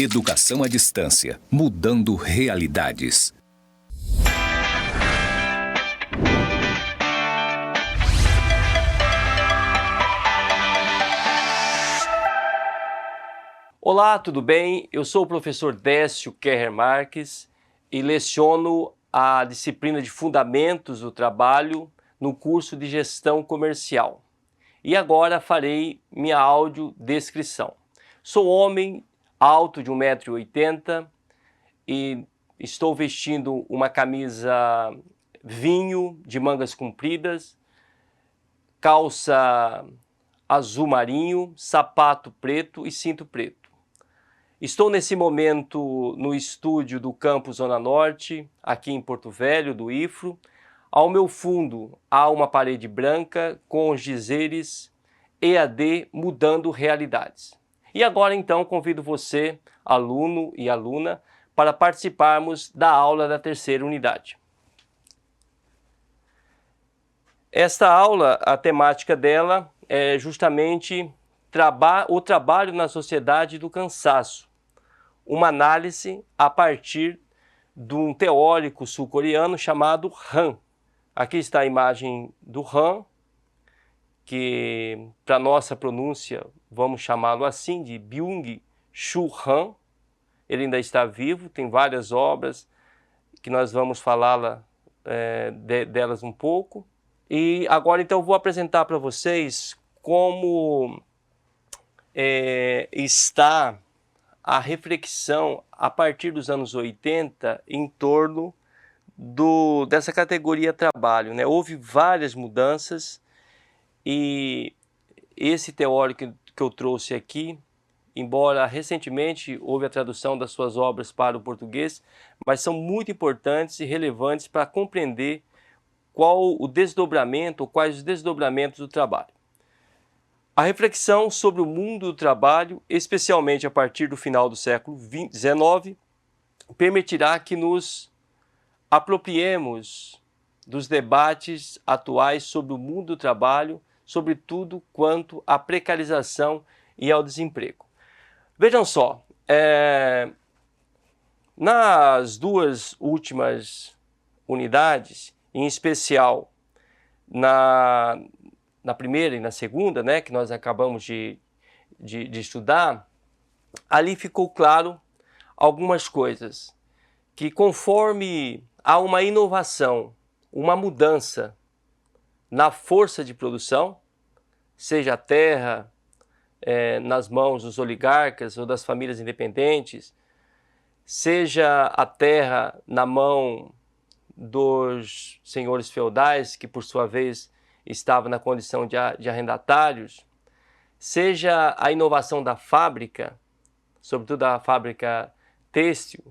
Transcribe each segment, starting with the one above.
Educação à distância, mudando realidades. Olá, tudo bem? Eu sou o professor Décio Kerrer Marques e leciono a disciplina de Fundamentos do Trabalho no curso de Gestão Comercial. E agora farei minha audiodescrição. Sou homem alto de 1,80 m e estou vestindo uma camisa vinho de mangas compridas, calça azul marinho, sapato preto e cinto preto. Estou nesse momento no estúdio do Campus Zona Norte, aqui em Porto Velho, do IFRO. Ao meu fundo há uma parede branca com os dizeres EAD Mudando Realidades. E agora então convido você, aluno e aluna, para participarmos da aula da terceira unidade. Esta aula, a temática dela é justamente o trabalho na sociedade do cansaço. Uma análise a partir de um teórico sul-coreano chamado Han. Aqui está a imagem do Han, que para nossa pronúncia vamos chamá-lo assim, de Byung-Chul Han. Ele ainda está vivo, tem várias obras que nós vamos falar delas um pouco. E agora então eu vou apresentar para vocês como está a reflexão a partir dos anos 80 em torno dessa categoria trabalho, né? Houve várias mudanças e esse teórico que eu trouxe aqui, embora recentemente houve a tradução das suas obras para o português, mas são muito importantes e relevantes para compreender quais os desdobramentos do trabalho. A reflexão sobre o mundo do trabalho, especialmente a partir do final do século XIX, permitirá que nos apropriemos dos debates atuais sobre o mundo do trabalho, sobretudo quanto à precarização e ao desemprego. Vejam só, nas duas últimas unidades, em especial na primeira e na segunda, né, que nós acabamos de estudar, ali ficou claro algumas coisas, que conforme há uma inovação, uma mudança na força de produção, seja a terra nas mãos dos oligarcas ou das famílias independentes, seja a terra na mão dos senhores feudais, que por sua vez estava na condição de arrendatários, seja a inovação da fábrica, sobretudo a fábrica têxtil,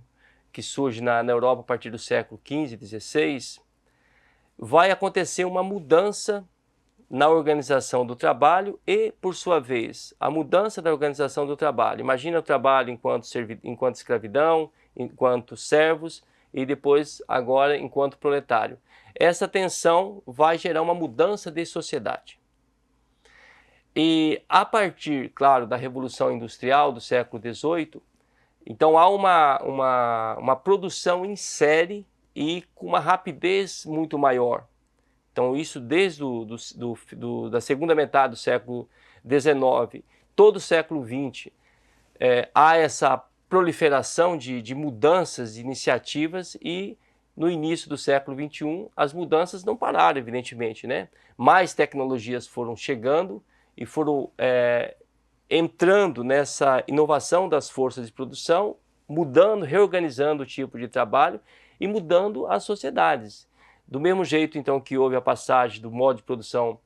que surge na Europa a partir do século XV e XVI, vai acontecer uma mudança na organização do trabalho e, por sua vez, a mudança da organização do trabalho. Imagina o trabalho enquanto escravidão, enquanto servos e depois, agora, enquanto proletário. Essa tensão vai gerar uma mudança de sociedade. E a partir, claro, da Revolução Industrial do século XVIII, então há uma produção em série e com uma rapidez muito maior. Então isso desde da segunda metade do século XIX, todo o século XX, há essa proliferação de mudanças, de iniciativas e no início do século XXI as mudanças não pararam, evidentemente, né? Mais tecnologias foram chegando e foram entrando nessa inovação das forças de produção, mudando, reorganizando o tipo de trabalho e mudando as sociedades. Do mesmo jeito, então, que houve a passagem do modo de produção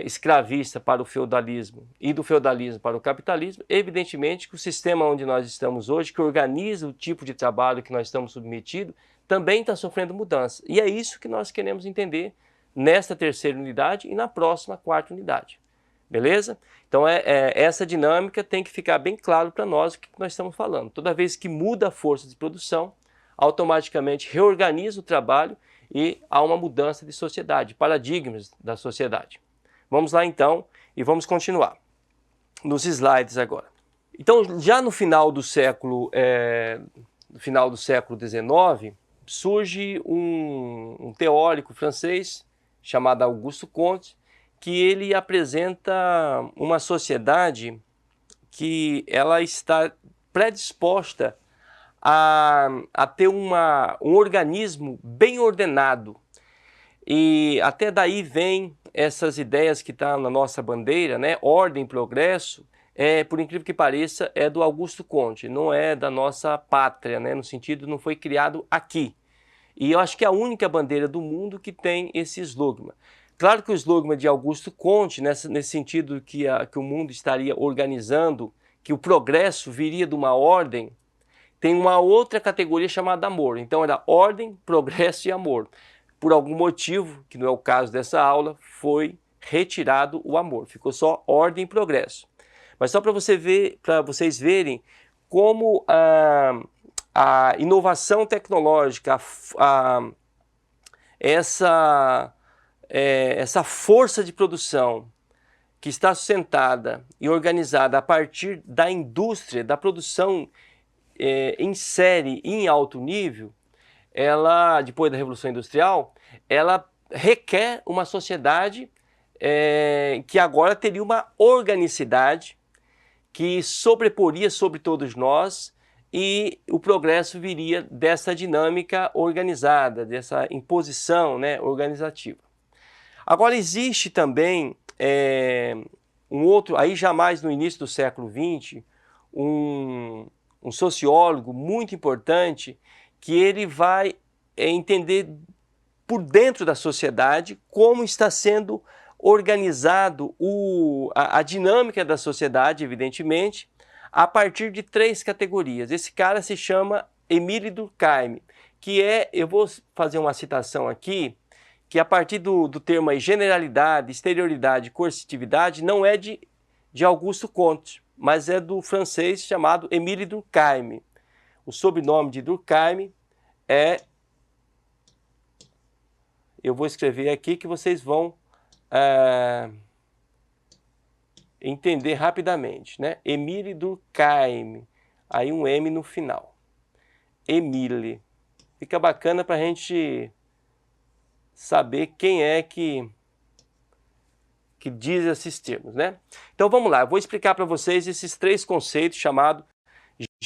escravista para o feudalismo e do feudalismo para o capitalismo, evidentemente que o sistema onde nós estamos hoje, que organiza o tipo de trabalho que nós estamos submetidos, também está sofrendo mudança. E é isso que nós queremos entender nesta terceira unidade e na próxima quarta unidade. Beleza? Então essa dinâmica tem que ficar bem claro para nós o que nós estamos falando. Toda vez que muda a força de produção, automaticamente reorganiza o trabalho e há uma mudança de sociedade, paradigmas da sociedade. Vamos lá então e vamos continuar nos slides agora. Então, já no final do século XIX, surge um teórico francês chamado Auguste Comte, que ele apresenta uma sociedade que ela está predisposta a ter um organismo bem ordenado. E até daí vem essas ideias que estão na nossa bandeira, né? Ordem, progresso, por incrível que pareça, é do Auguste Comte, não é da nossa pátria, né? No sentido, não foi criado aqui. E eu acho que é a única bandeira do mundo que tem esse slogan. Claro que o slogan de Auguste Comte, nesse sentido que o mundo estaria organizando, que o progresso viria de uma ordem, tem uma outra categoria chamada amor. Então era ordem, progresso e amor. Por algum motivo, que não é o caso dessa aula, foi retirado o amor. Ficou só ordem e progresso. Mas só para vocês verem como a inovação tecnológica, essa força de produção que está sustentada e organizada a partir da indústria, da produção em série e em alto nível, ela, depois da Revolução Industrial, ela requer uma sociedade que agora teria uma organicidade que sobreporia sobre todos nós, e o progresso viria dessa dinâmica organizada, dessa imposição, né, organizativa. Agora existe também um outro, aí jamais no início do século XX, um sociólogo muito importante, que ele vai entender por dentro da sociedade como está sendo organizado a dinâmica da sociedade, evidentemente, a partir de 3 categorias. Esse cara se chama Émile Durkheim, que eu vou fazer uma citação aqui, que a partir do termo aí, generalidade, exterioridade, coercitividade, não é de Auguste Comte, mas é do francês chamado Émile Durkheim. O sobrenome de Durkheim eu vou escrever aqui que vocês vão entender rapidamente, né? Émile Durkheim, aí um M no final. Émile. Fica bacana para a gente saber quem é que diz esses termos, né? Então vamos lá, eu vou explicar para vocês esses 3 conceitos chamados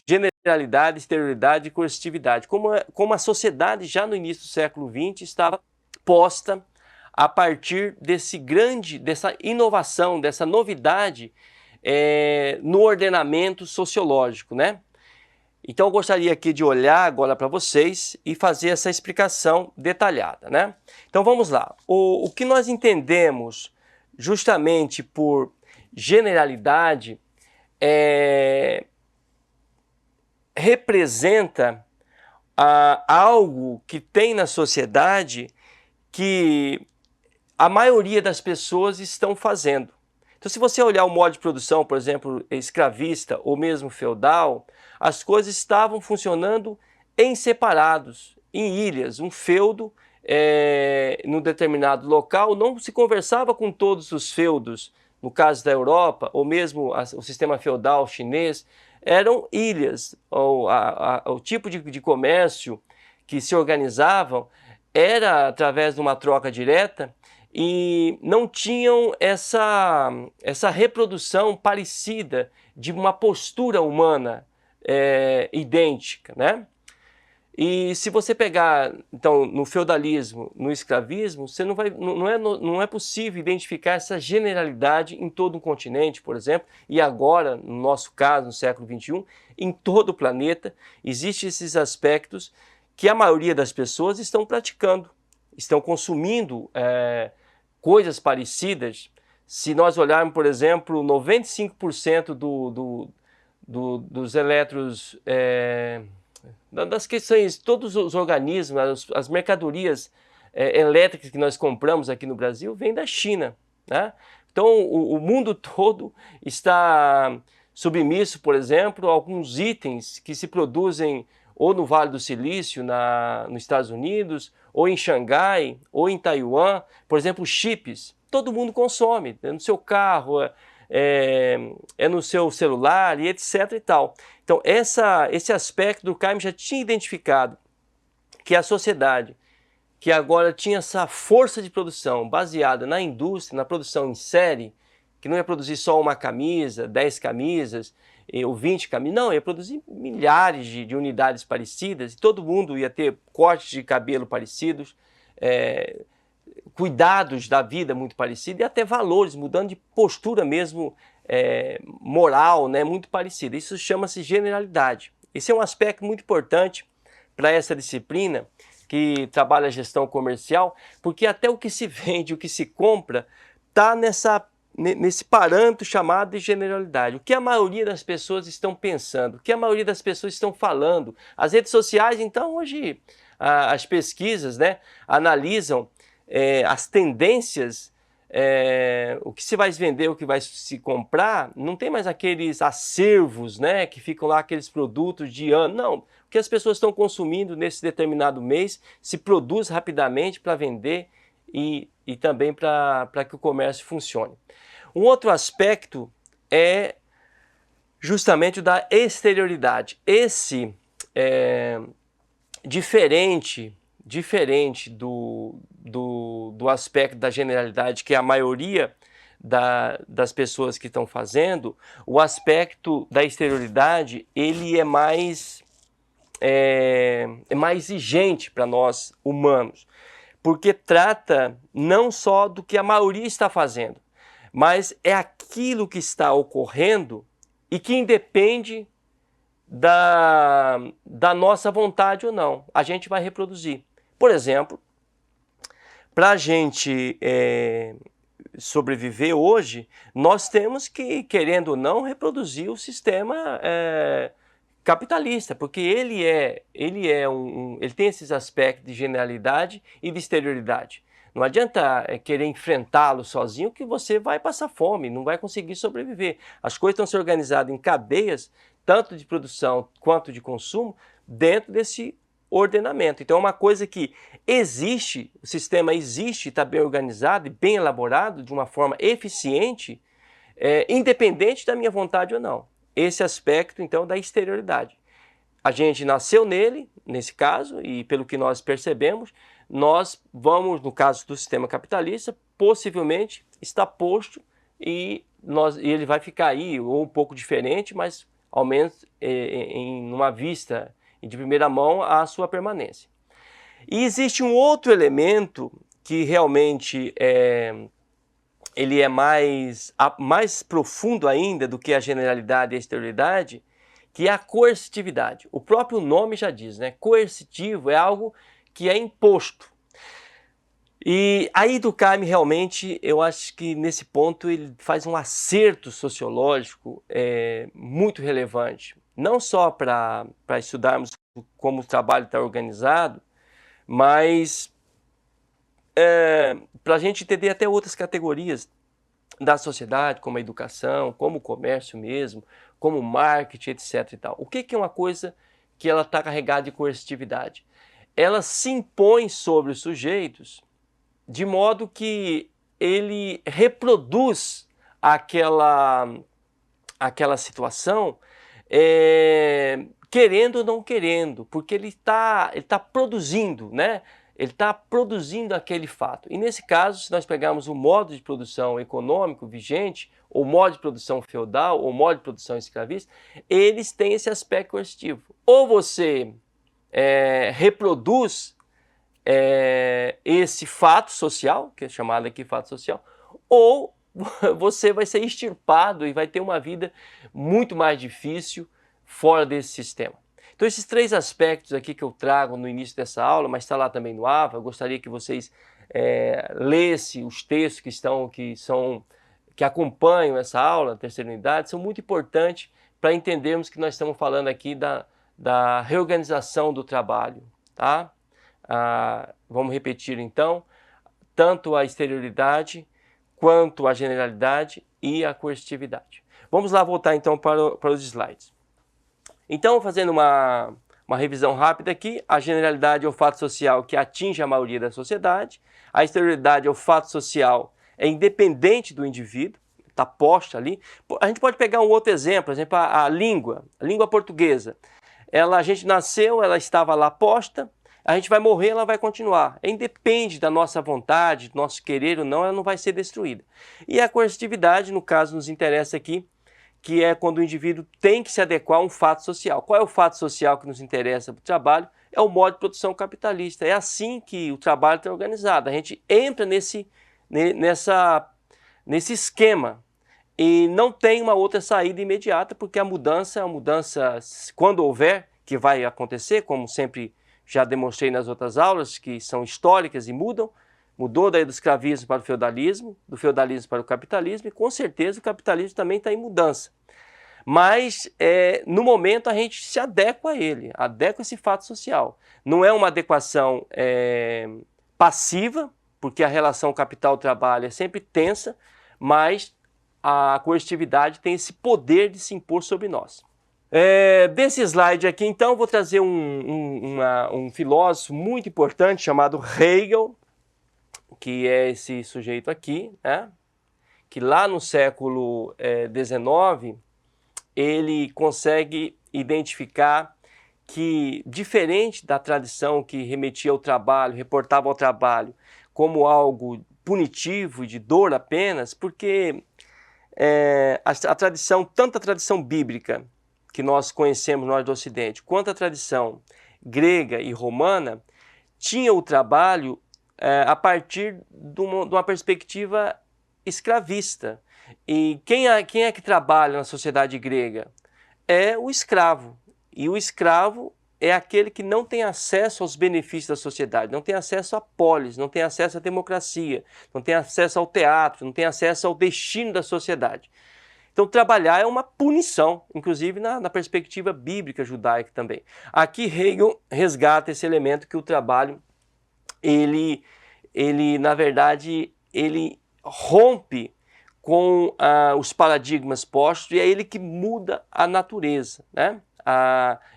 generalidade, exterioridade e coercitividade. Como a sociedade já no início do século XX estava posta a partir dessa inovação, dessa novidade no ordenamento sociológico, né? Então eu gostaria aqui de olhar agora para vocês e fazer essa explicação detalhada, né? Então vamos lá. O que nós entendemos justamente por generalidade representa algo que tem na sociedade que a maioria das pessoas estão fazendo. Então, se você olhar o modo de produção, por exemplo, escravista ou mesmo feudal, as coisas estavam funcionando em separados, em ilhas. Um feudo, num determinado local, não se conversava com todos os feudos. No caso da Europa, ou mesmo o sistema feudal chinês, eram ilhas. O tipo de comércio que se organizavam era através de uma troca direta, e não tinham essa reprodução parecida de uma postura humana idêntica, né? E se você pegar, então, no feudalismo, no escravismo, você não é possível identificar essa generalidade em todo um continente, por exemplo, e agora, no nosso caso, no século XXI, em todo o planeta, existem esses aspectos que a maioria das pessoas estão praticando, estão consumindo coisas parecidas. Se nós olharmos, por exemplo, 95% dos elétrons, das questões, todos os organismos, as mercadorias elétricas que nós compramos aqui no Brasil, vêm da China, né? Então, o mundo todo está submisso, por exemplo, a alguns itens que se produzem ou no Vale do Silício, nos Estados Unidos, ou em Xangai, ou em Taiwan. Por exemplo, chips, todo mundo consome, no seu carro, é no seu celular e etc e tal. Então esse aspecto do Durkheim já tinha identificado que a sociedade, que agora tinha essa força de produção baseada na indústria, na produção em série, que não ia produzir só uma camisa, 10 camisas, ou 20 camisas, não, ia produzir milhares de unidades parecidas, e todo mundo ia ter cortes de cabelo parecidos, cuidados da vida muito parecidos, e até valores, mudando de postura mesmo moral, né, muito parecida. Isso chama-se generalidade. Esse é um aspecto muito importante para essa disciplina, que trabalha a gestão comercial, porque até o que se vende, o que se compra, está nesse parâmetro chamado de generalidade. O que a maioria das pessoas estão pensando, o que a maioria das pessoas estão falando. As redes sociais, então, hoje, as pesquisas, né, analisam as tendências, o que se vai vender, o que vai se comprar. Não tem mais aqueles acervos, né, que ficam lá, aqueles produtos de ano, não. O que as pessoas estão consumindo nesse determinado mês se produz rapidamente para vender e também para que o comércio funcione. Um outro aspecto é justamente o da exterioridade. Esse diferente do aspecto da generalidade, que a maioria das pessoas que estão fazendo, o aspecto da exterioridade, ele é mais exigente para nós humanos, porque trata não só do que a maioria está fazendo, mas é aquilo que está ocorrendo e que independe da nossa vontade ou não. A gente vai reproduzir. Por exemplo, para a gente sobreviver hoje, nós temos que, querendo ou não, reproduzir o sistema capitalista, porque ele tem esses aspectos de generalidade e de exterioridade. Não adianta querer enfrentá-lo sozinho, que você vai passar fome, não vai conseguir sobreviver. As coisas estão se organizadas em cadeias, tanto de produção quanto de consumo, dentro desse ordenamento. Então é uma coisa que existe, o sistema existe, está bem organizado e bem elaborado, de uma forma eficiente, independente da minha vontade ou não. Esse aspecto, então, da exterioridade. A gente nasceu nele, nesse caso, e pelo que nós percebemos, nós vamos, no caso do sistema capitalista, possivelmente está posto e ele vai ficar aí, ou um pouco diferente, mas ao menos em uma vista de primeira mão a sua permanência. E existe um outro elemento que realmente ele é mais profundo ainda do que a generalidade e a exterioridade, que é a coercitividade. O próprio nome já diz, né? Coercitivo é algo que é imposto. E aí Durkheim realmente, eu acho que nesse ponto ele faz um acerto sociológico muito relevante. Não só para estudarmos como o trabalho está organizado, mas para a gente entender até outras categorias da sociedade, como a educação, como o comércio mesmo, como o marketing, etc. e tal. O que é uma coisa que ela está carregada de coercitividade? Ela se impõe sobre os sujeitos de modo que ele reproduz aquela situação, querendo ou não querendo, porque ele tá produzindo, né? Ele está produzindo aquele fato. E nesse caso, se nós pegarmos o modo de produção econômico vigente, ou modo de produção feudal, ou modo de produção escravista, eles têm esse aspecto coercitivo. Ou você reproduz esse fato social, que é chamado aqui fato social, ou você vai ser extirpado e vai ter uma vida muito mais difícil fora desse sistema. Então esses três aspectos aqui que eu trago no início dessa aula, mas está lá também no AVA, eu gostaria que vocês lessem os textos que acompanham essa aula, terceira unidade, são muito importantes para entendermos que nós estamos falando aqui da reorganização do trabalho, tá? Vamos repetir então, tanto a exterioridade quanto a generalidade e a coercitividade. Vamos lá voltar então para os slides. Então, fazendo uma revisão rápida aqui, a generalidade é o fato social que atinge a maioria da sociedade, a exterioridade é o fato social independente do indivíduo, está posta ali. A gente pode pegar um outro exemplo, por exemplo, a língua portuguesa. A gente nasceu, ela estava lá posta, a gente vai morrer, ela vai continuar. Independe da nossa vontade, do nosso querer ou não, ela não vai ser destruída. E a coercitividade, no caso, nos interessa aqui, que é quando o indivíduo tem que se adequar a um fato social. Qual é o fato social que nos interessa para o trabalho? É o modo de produção capitalista. É assim que o trabalho está organizado. A gente entra nesse esquema e não tem uma outra saída imediata, porque a mudança, quando houver, que vai acontecer, como sempre já demonstrei nas outras aulas, que são históricas e mudou daí do escravismo para o feudalismo, do feudalismo para o capitalismo, e com certeza o capitalismo também está em mudança. Mas no momento a gente se adequa a ele, adequa esse fato social. Não é uma adequação passiva, porque a relação capital-trabalho é sempre tensa, mas a coercitividade tem esse poder de se impor sobre nós. Desse slide aqui, então, vou trazer um filósofo muito importante chamado Hegel, que é esse sujeito aqui, né? Que lá no século XIX, ele consegue identificar que, diferente da tradição que remetia ao trabalho, reportava ao trabalho como algo punitivo e de dor apenas, porque a tradição, tanto a tradição bíblica que nós conhecemos nós do Ocidente, quanto a tradição grega e romana, tinha o trabalho a partir de uma perspectiva escravista. E quem é que trabalha na sociedade grega? É o escravo. E o escravo é aquele que não tem acesso aos benefícios da sociedade, não tem acesso à polis, não tem acesso à democracia, não tem acesso ao teatro, não tem acesso ao destino da sociedade. Então, trabalhar é uma punição, inclusive na perspectiva bíblica judaica também. Aqui Hegel resgata esse elemento que o trabalho, ele na verdade, ele rompe com os paradigmas postos, e é ele que muda a natureza, né?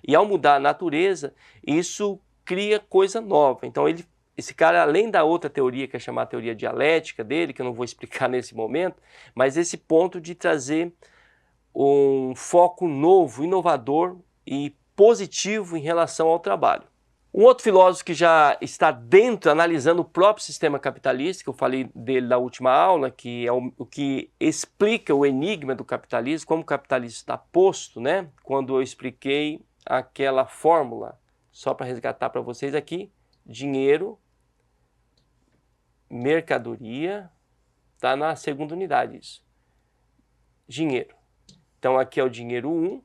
E ao mudar a natureza, isso cria coisa nova. Então, esse cara, além da outra teoria, que é chamada teoria dialética dele, que eu não vou explicar nesse momento, mas esse ponto de trazer um foco novo, inovador e positivo em relação ao trabalho. Um outro filósofo que já está dentro, analisando o próprio sistema capitalista, que eu falei dele na última aula, que é o que explica o enigma do capitalismo, como o capitalismo está posto, né? Quando eu expliquei aquela fórmula, só para resgatar para vocês aqui, dinheiro, mercadoria, está na segunda unidade isso. Dinheiro. Então aqui é o dinheiro 1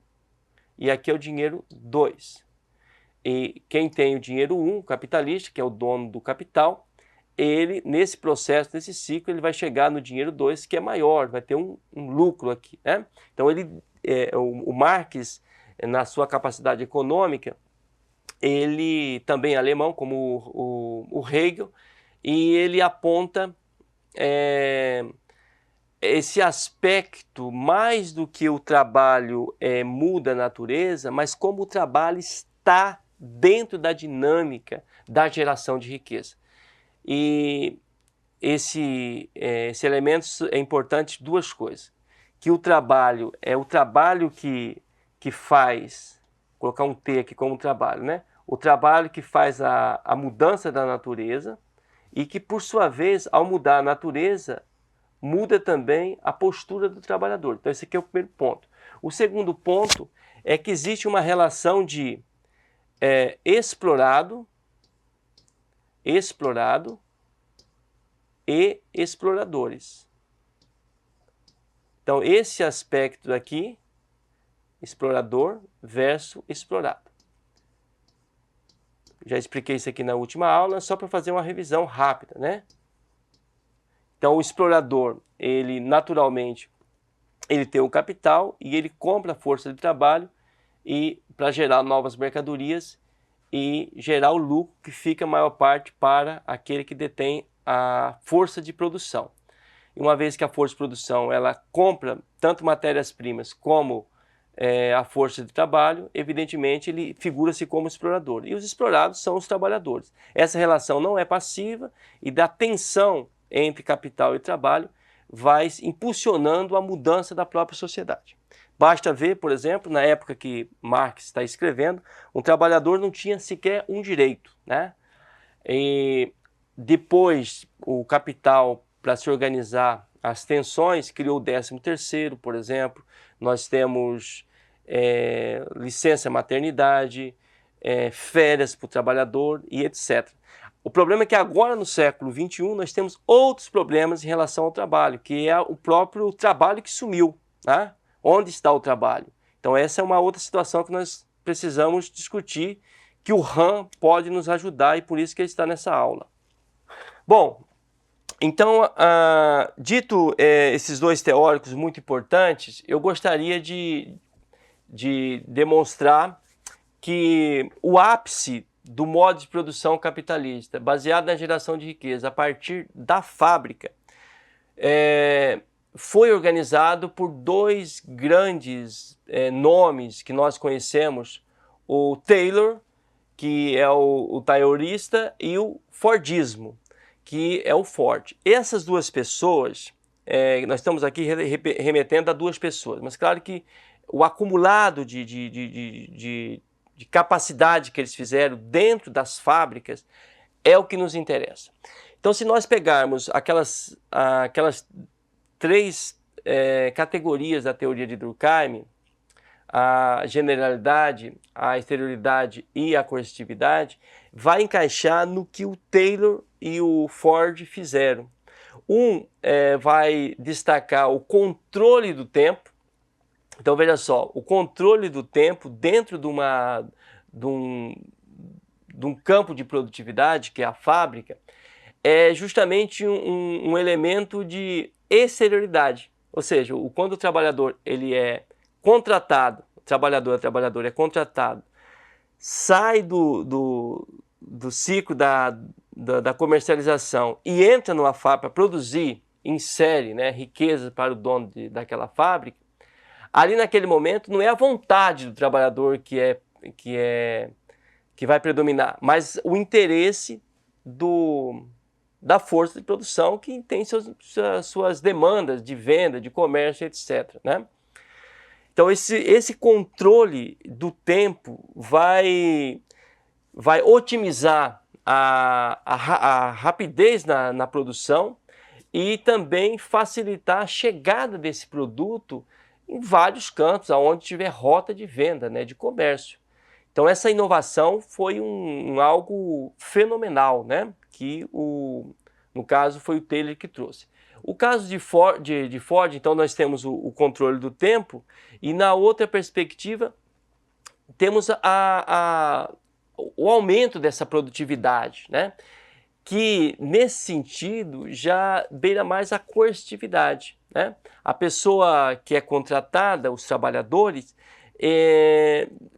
e aqui é o dinheiro 2. E quem tem o dinheiro 1, o capitalista, que é o dono do capital, ele, nesse processo, nesse ciclo, ele vai chegar no dinheiro 2, que é maior, vai ter um lucro aqui, né? Então, o Marx, na sua capacidade econômica, ele também é alemão, como o Hegel, e ele aponta esse aspecto, mais do que o trabalho muda a natureza, mas como o trabalho está dentro da dinâmica da geração de riqueza. E esse elemento é importante, duas coisas. Que o trabalho é o trabalho que faz, vou colocar um T aqui como trabalho, né? O trabalho que faz a mudança da natureza e que, por sua vez, ao mudar a natureza, muda também a postura do trabalhador. Então, esse aqui é o primeiro ponto. O segundo ponto é que existe uma relação de explorado e exploradores. Então, esse aspecto aqui, explorador versus explorado. Já expliquei isso aqui na última aula, só para fazer uma revisão rápida, né? Então, o explorador, ele naturalmente, ele tem o capital e ele compra a força de trabalho e para gerar novas mercadorias e gerar o lucro que fica a maior parte para aquele que detém a força de produção. E uma vez que a força de produção ela compra tanto matérias-primas como a força de trabalho, evidentemente ele figura-se como explorador. E os explorados são os trabalhadores. Essa relação não é passiva e da tensão entre capital e trabalho vai impulsionando a mudança da própria sociedade. Basta ver, por exemplo, na época que Marx está escrevendo, um trabalhador não tinha sequer um direito, né? E depois, o capital, para se organizar as tensões, criou o 13º, por exemplo. Nós temos licença maternidade, férias para o trabalhador e etc. O problema é que agora, no século XXI, nós temos outros problemas em relação ao trabalho, que é o próprio trabalho que sumiu, né? Onde está o trabalho? Então essa é uma outra situação que nós precisamos discutir, que o RAM pode nos ajudar e por isso que ele está nessa aula. Bom, então, dito esses dois teóricos muito importantes, eu gostaria de demonstrar que o ápice do modo de produção capitalista, baseado na geração de riqueza a partir da fábrica, foi organizado por dois grandes nomes que nós conhecemos, o Taylor, que é o taylorista, e o Fordismo, que é o Ford. Essas duas pessoas, nós estamos aqui remetendo a duas pessoas, mas claro que o acumulado de capacidade que eles fizeram dentro das fábricas é o que nos interessa. Então, se nós pegarmos aquelas três categorias da teoria de Durkheim, a generalidade, a exterioridade e a coercitividade, vai encaixar no que o Taylor e o Ford fizeram. Vai destacar o controle do tempo. Então veja só, o controle do tempo dentro de um campo de produtividade, que é a fábrica, é justamente um elemento de exterioridade. Ou seja, quando o trabalhador ele é contratado, a trabalhador é contratado, sai do ciclo da comercialização e entra numa fábrica para produzir em série, né, riqueza para o dono daquela fábrica, ali naquele momento não é a vontade do trabalhador que vai predominar, mas o interesse da força de produção que tem suas demandas de venda, de comércio, etc., né? Então esse controle do tempo vai otimizar a rapidez na produção e também facilitar a chegada desse produto em vários cantos, onde tiver rota de venda, né, de comércio. Então essa inovação foi algo fenomenal, né, que no caso foi o Taylor que trouxe. O caso de Ford, então nós temos o controle do tempo e na outra perspectiva temos o aumento dessa produtividade, né, que nesse sentido já beira mais a coercitividade, né? A pessoa que é contratada, os trabalhadores,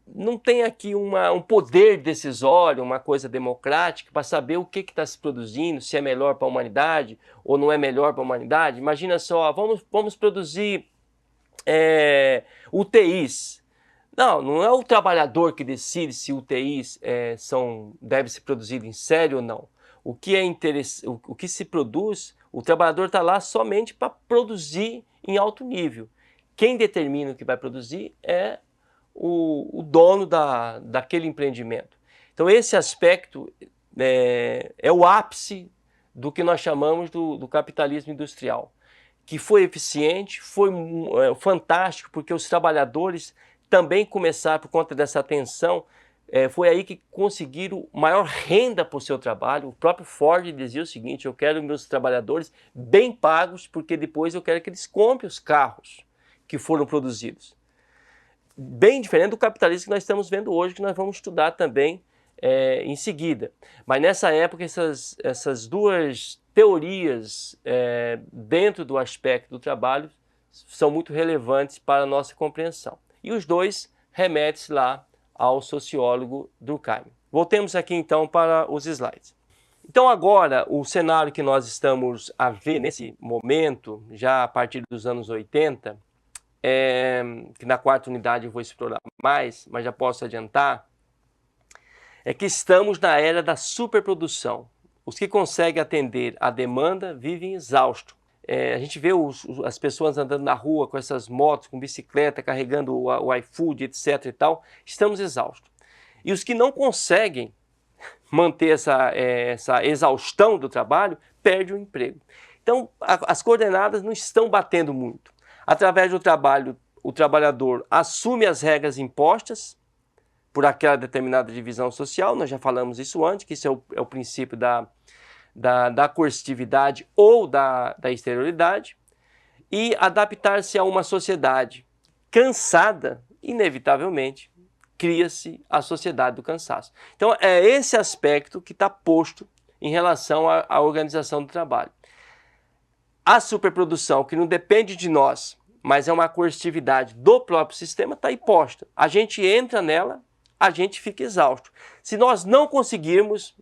não tem aqui um poder decisório, uma coisa democrática para saber o que está se produzindo, se é melhor para a humanidade ou não é melhor para a humanidade. Imagina só, vamos produzir UTIs. Não é o trabalhador que decide se UTIs devem ser produzidos em série ou não. O que se produz, o trabalhador está lá somente para produzir em alto nível. Quem determina o que vai produzir é o dono daquele empreendimento. Então esse aspecto é o ápice do que nós chamamos do capitalismo industrial, que foi eficiente, foi fantástico, porque os trabalhadores também começaram, por conta dessa tensão, foi aí que conseguiram maior renda por seu trabalho. O próprio Ford dizia o seguinte: eu quero meus trabalhadores bem pagos, porque depois eu quero que eles comprem os carros que foram produzidos. Bem diferente do capitalismo que nós estamos vendo hoje, que nós vamos estudar também em seguida. Mas nessa época, essas duas teorias dentro do aspecto do trabalho são muito relevantes para a nossa compreensão. E os dois remetem-se lá ao sociólogo Durkheim. Voltemos aqui então para os slides. Então agora o cenário que nós estamos a ver nesse momento, já a partir dos anos 80, que na quarta unidade eu vou explorar mais, mas já posso adiantar, é que estamos na era da superprodução. Os que conseguem atender à demanda vivem exaustos. a gente vê as pessoas andando na rua com essas motos, com bicicleta, carregando o iFood, etc. e tal, estamos exaustos. E os que não conseguem manter essa exaustão do trabalho, perdem o emprego. Então, as coordenadas não estão batendo muito. Através do trabalho, o trabalhador assume as regras impostas por aquela determinada divisão social, nós já falamos isso antes, que isso é o princípio da coercitividade ou da exterioridade, e adaptar-se a uma sociedade cansada, inevitavelmente, cria-se a sociedade do cansaço. Então, é esse aspecto que está posto em relação à organização do trabalho. A superprodução, que não depende de nós, mas é uma coercitividade do próprio sistema, está aí posta. A gente entra nela, a gente fica exausto. Se nós não conseguirmos,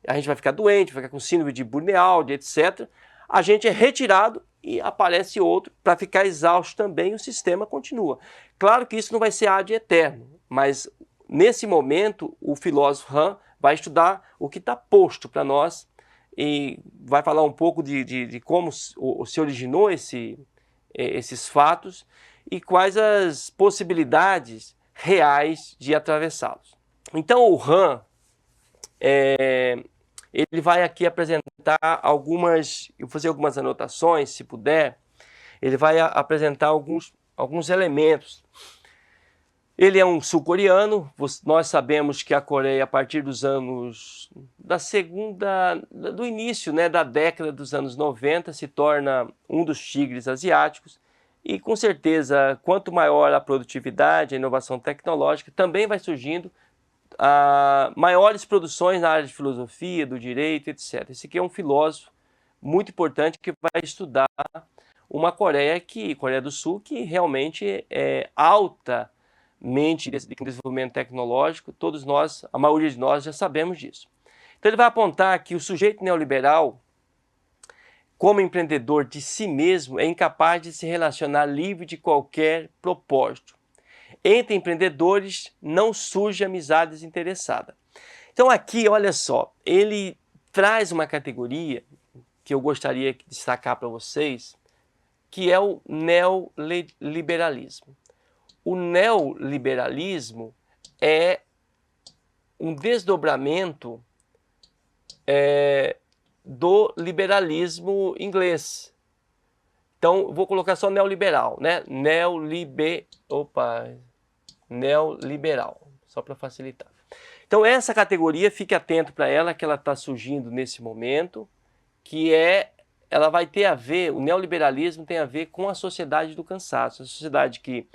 a gente vai ficar doente, vai ficar com síndrome de burnout, etc. A gente é retirado e aparece outro para ficar exausto também, o sistema continua. Claro que isso não vai ser ad eterno, mas nesse momento o filósofo Han vai estudar o que está posto para nós e vai falar um pouco de como se originou esses fatos e quais as possibilidades reais de atravessá-los. Então o Han ele vai aqui apresentar eu vou fazer algumas anotações, se puder. Ele vai apresentar alguns elementos. Ele é um sul-coreano, nós sabemos que a Coreia, a partir dos anos do início, né, da década dos anos 90, se torna um dos tigres asiáticos, e com certeza, quanto maior a produtividade, a inovação tecnológica, também vai surgindo maiores produções na área de filosofia, do direito, etc. Esse aqui é um filósofo muito importante que vai estudar uma Coreia do Sul, que realmente é altamente de desenvolvimento tecnológico. Todos nós, a maioria de nós, já sabemos disso. Então ele vai apontar que o sujeito neoliberal, como empreendedor de si mesmo, é incapaz de se relacionar livre de qualquer propósito. Entre empreendedores não surge amizade desinteressada. Então aqui, olha só, ele traz uma categoria que eu gostaria de destacar para vocês, que é o neoliberalismo. O neoliberalismo é um desdobramento do liberalismo inglês. Então, vou colocar só neoliberal, né? Neoliberal, só para facilitar. Então, essa categoria, fique atento para ela, que ela está surgindo nesse momento, ela vai ter a ver, o neoliberalismo tem a ver com a sociedade do cansaço, a sociedade que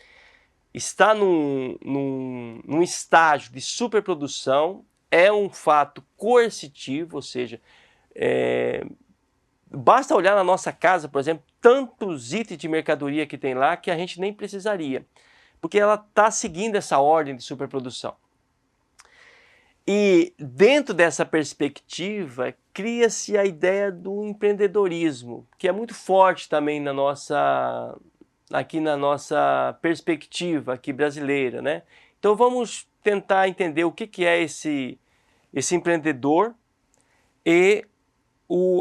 está num estágio de superprodução, é um fato coercitivo, ou seja, basta olhar na nossa casa, por exemplo, tantos itens de mercadoria que tem lá que a gente nem precisaria, porque ela está seguindo essa ordem de superprodução. E dentro dessa perspectiva, cria-se a ideia do empreendedorismo, que é muito forte também aqui na nossa perspectiva aqui brasileira, né? Então vamos tentar entender o que é esse empreendedor e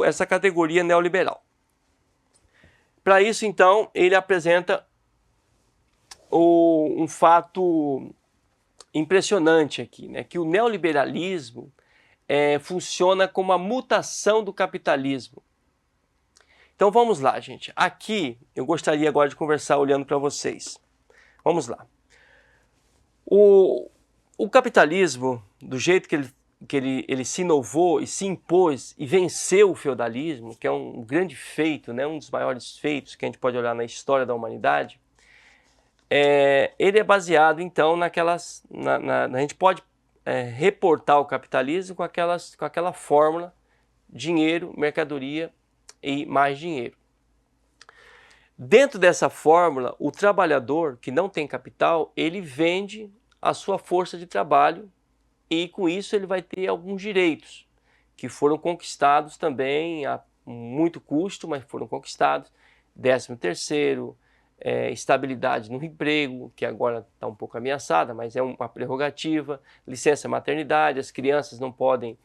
essa categoria neoliberal. Para isso, então, ele apresenta um fato impressionante aqui, né? Que o neoliberalismo funciona como a mutação do capitalismo. Então vamos lá, gente. Aqui eu gostaria agora de conversar olhando para vocês. Vamos lá. O capitalismo, do jeito que ele se inovou e se impôs e venceu o feudalismo, que é um grande feito, né? Um dos maiores feitos que a gente pode olhar na história da humanidade, ele é baseado, então, a gente pode reportar o capitalismo com aquela fórmula: dinheiro, mercadoria e mais dinheiro. Dentro dessa fórmula, o trabalhador que não tem capital, ele vende a sua força de trabalho e com isso ele vai ter alguns direitos que foram conquistados também a muito custo, mas foram conquistados: 13º, estabilidade no emprego, que agora está um pouco ameaçada, mas é uma prerrogativa, licença maternidade, as crianças não podem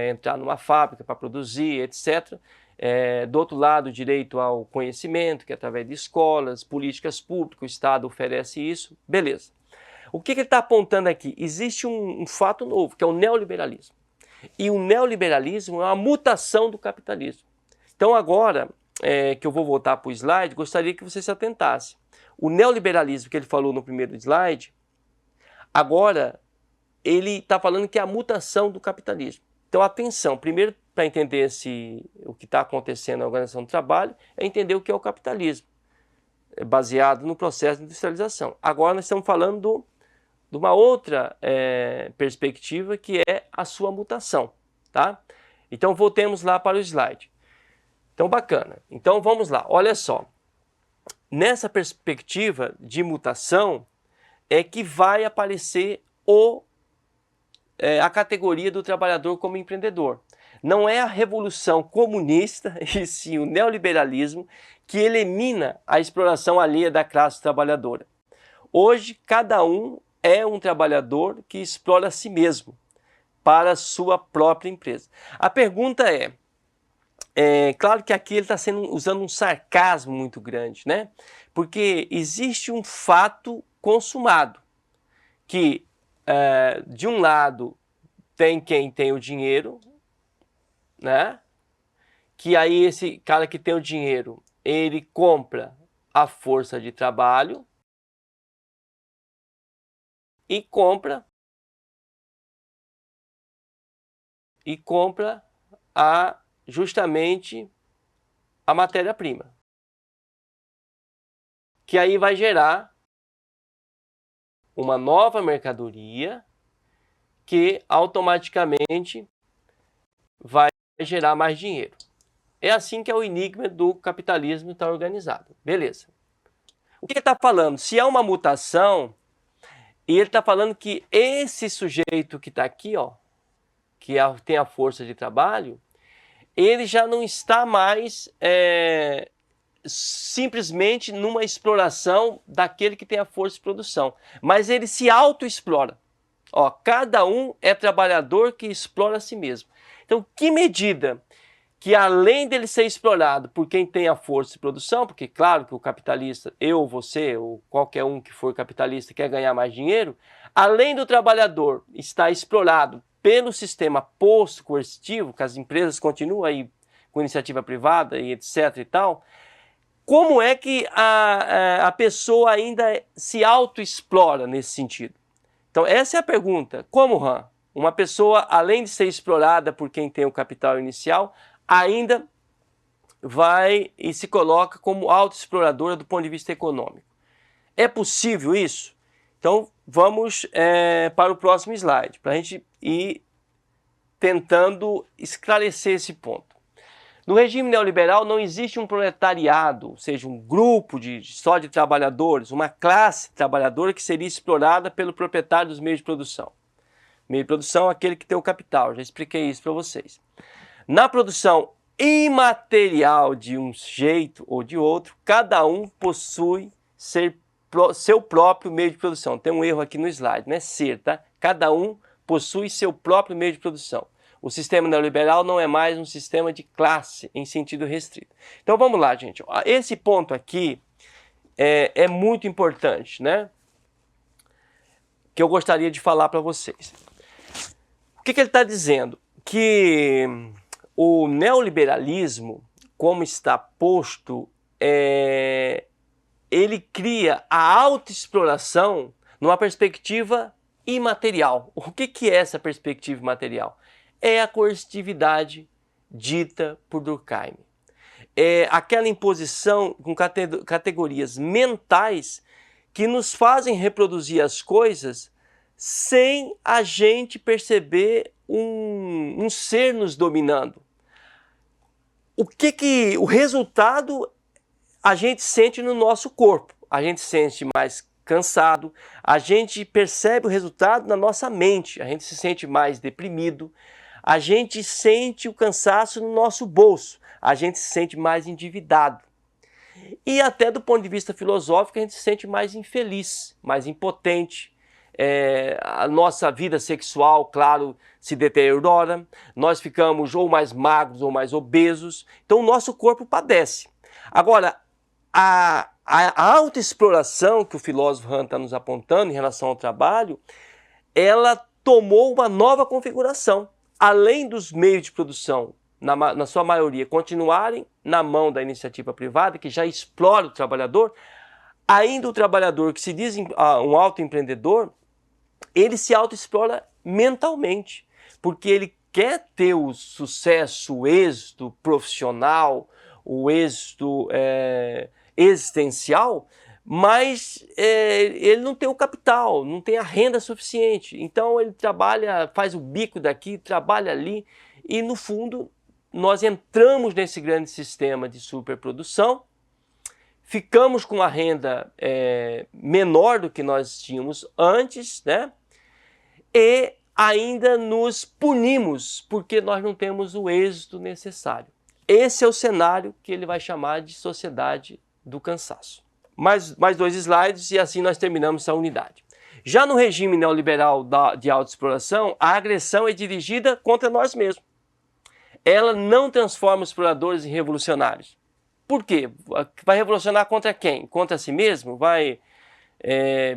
entrar numa fábrica para produzir, etc. Do outro lado, o direito ao conhecimento, que é através de escolas, políticas públicas, o Estado oferece isso, beleza. O que ele está apontando aqui? Existe um fato novo, que é o neoliberalismo. E o neoliberalismo é uma mutação do capitalismo. Então agora, que eu vou voltar para o slide, gostaria que você se atentasse. O neoliberalismo que ele falou no primeiro slide, agora ele está falando que é a mutação do capitalismo. Então atenção, primeiro para entender o que está acontecendo na organização do trabalho, é entender o que é o capitalismo, baseado no processo de industrialização. Agora nós estamos falando de uma outra perspectiva, que é a sua mutação, tá? Então voltemos lá para o slide. Então bacana. Então vamos lá, olha só. Nessa perspectiva de mutação é que vai aparecer a categoria do trabalhador como empreendedor. Não é a revolução comunista, e sim o neoliberalismo, que elimina a exploração alheia da classe trabalhadora. Hoje, cada um é um trabalhador que explora a si mesmo para a sua própria empresa. A pergunta claro que aqui ele está usando um sarcasmo muito grande, né? Porque existe um fato consumado, que de um lado tem quem tem o dinheiro, né? Que aí esse cara que tem o dinheiro, ele compra a força de trabalho e compra justamente a matéria-prima, que aí vai gerar uma nova mercadoria que automaticamente vai gerar mais dinheiro. É assim que é o enigma do capitalismo está organizado. Beleza. O que ele está falando? Se é uma mutação, e ele está falando que esse sujeito que está aqui, ó, que tem a força de trabalho, ele já não está mais simplesmente numa exploração daquele que tem a força de produção, mas ele se autoexplora. Ó, cada um é trabalhador que explora a si mesmo. Então, que medida que, além dele ser explorado por quem tem a força de produção, porque claro que o capitalista, eu, você, ou qualquer um que for capitalista quer ganhar mais dinheiro, além do trabalhador estar explorado pelo sistema posto-coercitivo, que as empresas continuam aí com iniciativa privada e etc e tal, como é que a pessoa ainda se autoexplora nesse sentido? Então essa é a pergunta. Como, Han? Uma pessoa, além de ser explorada por quem tem o capital inicial, ainda vai e se coloca como autoexploradora do ponto de vista econômico. É possível isso? Então vamos para o próximo slide, para a gente ir tentando esclarecer esse ponto. No regime neoliberal não existe um proletariado, ou seja, um grupo só de trabalhadores, uma classe trabalhadora que seria explorada pelo proprietário dos meios de produção. Meio de produção é aquele que tem o capital, já expliquei isso para vocês. Na produção imaterial de um jeito ou de outro, cada um possui seu próprio meio de produção. Tem um erro aqui no slide, não é ser, tá? Cada um possui seu próprio meio de produção. O sistema neoliberal não é mais um sistema de classe em sentido restrito. Então vamos lá, gente. Esse ponto aqui é muito importante, né? Que eu gostaria de falar para vocês. O que ele está dizendo? Que o neoliberalismo, como está posto, ele cria a autoexploração numa perspectiva imaterial. O que é essa perspectiva imaterial? É a coercitividade dita por Durkheim. É aquela imposição com categorias mentais que nos fazem reproduzir as coisas sem a gente perceber um ser nos dominando. O resultado a gente sente no nosso corpo. A gente sente mais cansado, a gente percebe o resultado na nossa mente, a gente se sente mais deprimido, a gente sente o cansaço no nosso bolso, a gente se sente mais endividado. E até do ponto de vista filosófico, a gente se sente mais infeliz, mais impotente, a nossa vida sexual, claro, se deteriora, nós ficamos ou mais magros ou mais obesos, então o nosso corpo padece. Agora, a autoexploração que o filósofo Han está nos apontando em relação ao trabalho, ela tomou uma nova configuração. Além dos meios de produção, na sua maioria, continuarem na mão da iniciativa privada, que já explora o trabalhador, ainda o trabalhador que se diz um autoempreendedor, ele se autoexplora mentalmente, porque ele quer ter o sucesso, o êxito profissional, o êxito existencial, mas ele não tem o capital, não tem a renda suficiente. Então ele trabalha, faz o bico daqui, trabalha ali, e no fundo nós entramos nesse grande sistema de superprodução, ficamos com a renda menor do que nós tínhamos antes, né? E ainda nos punimos porque nós não temos o êxito necessário. Esse é o cenário que ele vai chamar de sociedade do cansaço. Mais 2 slides e assim nós terminamos essa unidade. Já no regime neoliberal de autoexploração, a agressão é dirigida contra nós mesmos. Ela não transforma os exploradores em revolucionários. Por quê? Vai revolucionar contra quem? Contra si mesmo? Vai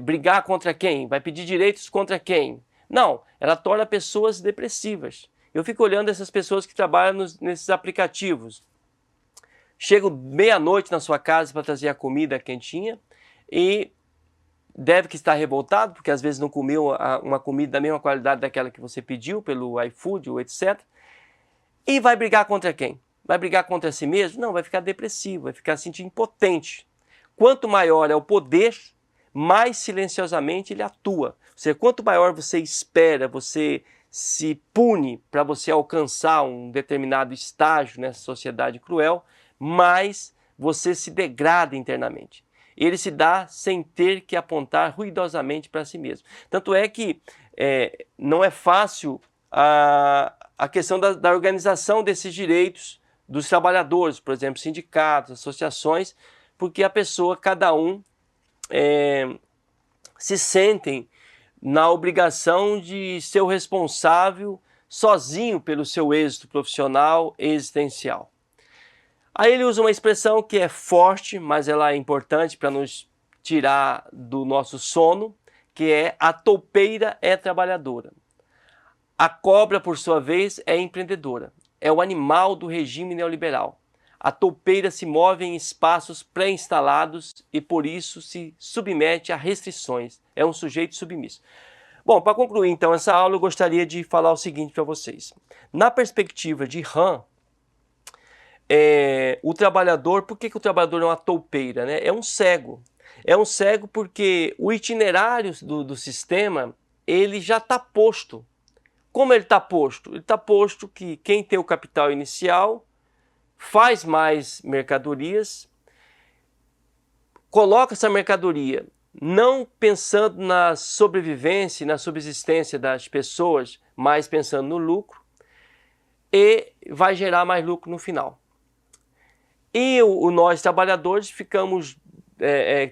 brigar contra quem? Vai pedir direitos contra quem? Não, ela torna pessoas depressivas. Eu fico olhando essas pessoas que trabalham nesses aplicativos. Chego meia-noite na sua casa para trazer a comida quentinha e deve que estar revoltado, porque às vezes não comeu uma comida da mesma qualidade daquela que você pediu pelo iFood ou etc. E vai brigar contra quem? Vai brigar contra si mesmo? Não, vai ficar depressivo, vai ficar sentindo impotente. Quanto maior é o poder, mais silenciosamente ele atua. Ou seja, quanto maior você espera, você se pune para você alcançar um determinado estágio nessa sociedade cruel, mais você se degrada internamente. Ele se dá sem ter que apontar ruidosamente para si mesmo. Tanto é que não é fácil a questão da organização desses direitos dos trabalhadores, por exemplo, sindicatos, associações, porque a pessoa, cada um, se sentem na obrigação de ser o responsável sozinho pelo seu êxito profissional e existencial. Aí ele usa uma expressão que é forte, mas ela é importante para nos tirar do nosso sono, que é: a toupeira é trabalhadora. A cobra, por sua vez, é empreendedora. É o animal do regime neoliberal. A toupeira se move em espaços pré-instalados e por isso se submete a restrições. É um sujeito submisso. Bom, para concluir então essa aula, eu gostaria de falar o seguinte para vocês. Na perspectiva de Han, o trabalhador, por que o trabalhador é uma toupeira, né? É um cego. É um cego porque o itinerário do sistema, ele já está posto. Como ele está posto? Ele está posto que quem tem o capital inicial faz mais mercadorias, coloca essa mercadoria não pensando na sobrevivência e na subsistência das pessoas, mas pensando no lucro, e vai gerar mais lucro no final. E nós, trabalhadores, ficamos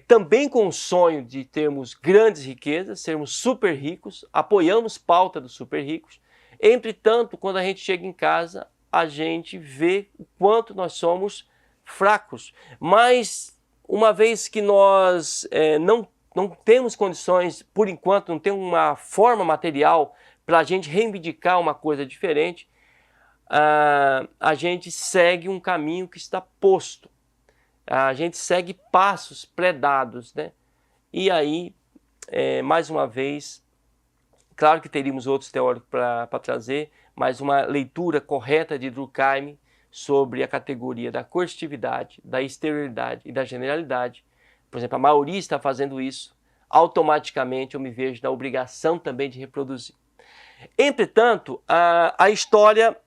também com o sonho de termos grandes riquezas, sermos super ricos, apoiamos pauta dos super ricos. Entretanto, quando a gente chega em casa, a gente vê o quanto nós somos fracos. Mas, uma vez que nós não temos condições, por enquanto, não tem uma forma material para a gente reivindicar uma coisa diferente, a gente segue um caminho que está posto. A gente segue passos pré-dados, né? E aí, mais uma vez, claro que teríamos outros teóricos para trazer, mas uma leitura correta de Durkheim sobre a categoria da coercitividade, da exterioridade e da generalidade. Por exemplo, a maioria está fazendo isso, automaticamente eu me vejo na obrigação também de reproduzir. Entretanto, a história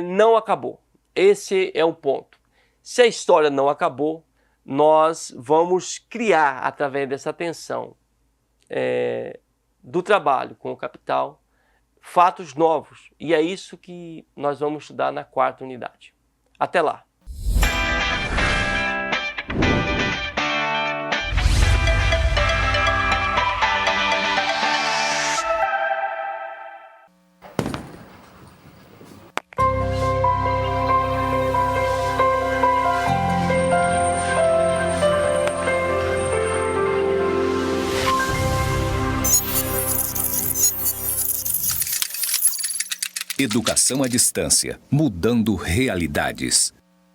não acabou. Esse é o ponto. Se a história não acabou, nós vamos criar, através dessa tensão do trabalho com o capital, fatos novos. E é isso que nós vamos estudar na 4ª unidade. Até lá! Educação à distância, mudando realidades.